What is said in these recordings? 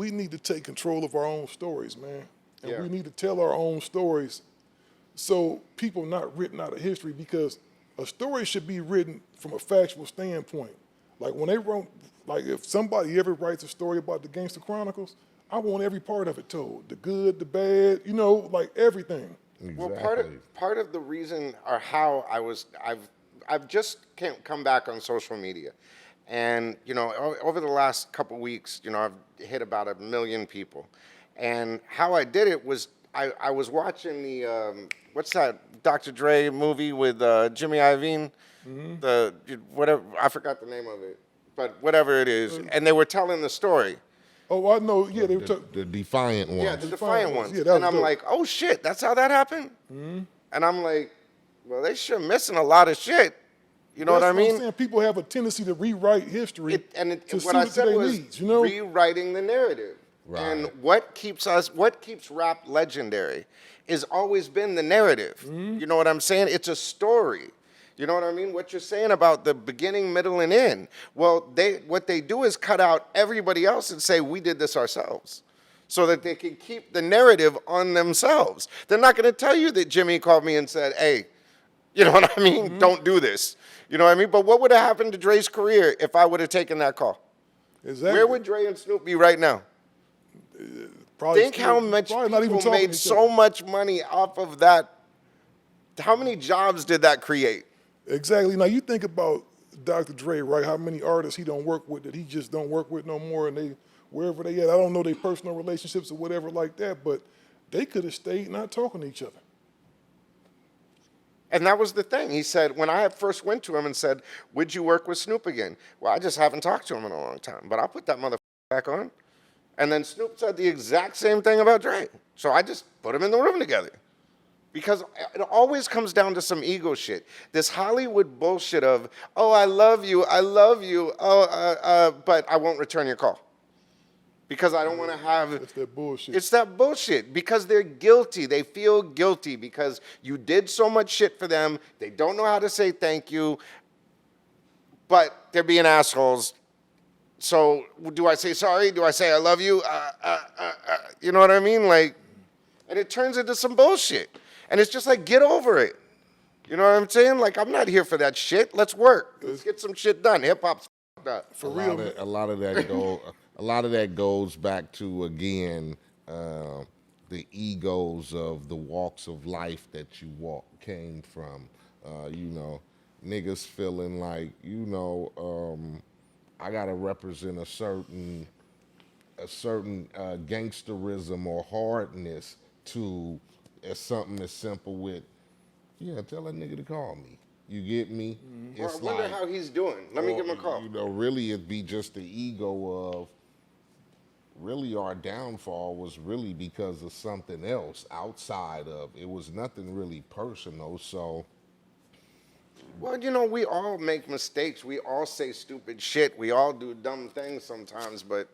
we need to take control of our own stories, man. And Yeah. we need to tell our own stories so people not written out of history, because a story should be written from a factual standpoint. Like when they wrote, like if somebody ever writes a story about the Gangster Chronicles, I want every part of it told. The good, the bad, you know, like everything. Well, part of the reason or how I've just come back on social media, and you know, over the last couple weeks, you know, I've hit about 1 million people, and how I did it was I was watching the what's that Dr. Dre movie with Jimmy Iovine, the whatever, I forgot the name of it, but whatever it is, and they were telling the story. Oh, I know. Yeah, they were the Defiant Ones. Yeah, the Defiant Ones. Yeah, and I'm dope. like, oh shit, that's how that happened? And I'm like, well, they sure missing a lot of shit. You know what I mean? I'm saying. People have a tendency to rewrite history to what suit I it to said their was needs, you know? rewriting the narrative. Right. And what keeps rap legendary is always been the narrative. You know what I'm saying? It's a story. You know what I mean? What you're saying about the beginning, middle, and end. Well, what they do is cut out everybody else and say, we did this ourselves, so that they can keep the narrative on themselves. They're not going to tell you that Jimmy called me and said, hey, you know what I mean? Don't do this. You know what I mean? But what would have happened to Dre's career if I would have taken that call? Exactly. Where would Dre and Snoop be right now? Probably Think still- how much probably not even people talking made to each so other. much money off of that. How many jobs did that create? Exactly. Now you think about Dr. Dre, right? How many artists he don't work with that he just don't work with no more, and they wherever they at. I don't know their personal relationships or whatever like that, but they could have stayed not talking to each other. And that was the thing. He said, when I first went to him and said, would you work with Snoop again? Well, I just haven't talked to him in a long time, but I'll put that motherfucker back on. And then Snoop said the exact same thing about Dre. So I just put them in the room together. Because it always comes down to some ego shit. This Hollywood bullshit of, oh, I love you, but I won't return your call. Because I don't want to have... It's that bullshit. It's that bullshit. Because they're guilty. They feel guilty because you did so much shit for them. They don't know how to say thank you. But they're being assholes. So do I say sorry? Do I say I love you? You know what I mean? Like, and it turns into some bullshit. And it's just like, get over it. You know what I'm saying? Like, I'm not here for that shit. Let's work. Let's get some shit done. Hip hop's up. For real. A lot of that goes back to, again, the egos of the walks of life that you came from. You know, niggas feeling like, you know, I gotta represent a certain gangsterism or hardness to something as simple with, yeah, tell that nigga to call me. You get me? Well, I wonder how he's doing. Let me give him a call. You know, really it'd be just the ego of, really our downfall was really because of something else outside of, it was nothing really personal, so. Well, you know, we all make mistakes. We all say stupid shit. We all do dumb things sometimes, but,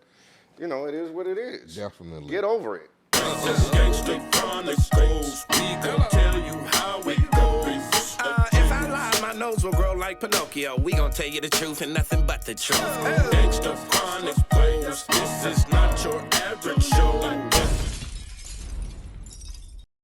you know, it is what it is. Definitely. Get over it. Gangster Chronicles, we gon' tell you how it goes. If I lie, my nose will grow like Pinocchio. We gon' tell you the truth and nothing but the truth. Gangster Chronicles, this is not your average show.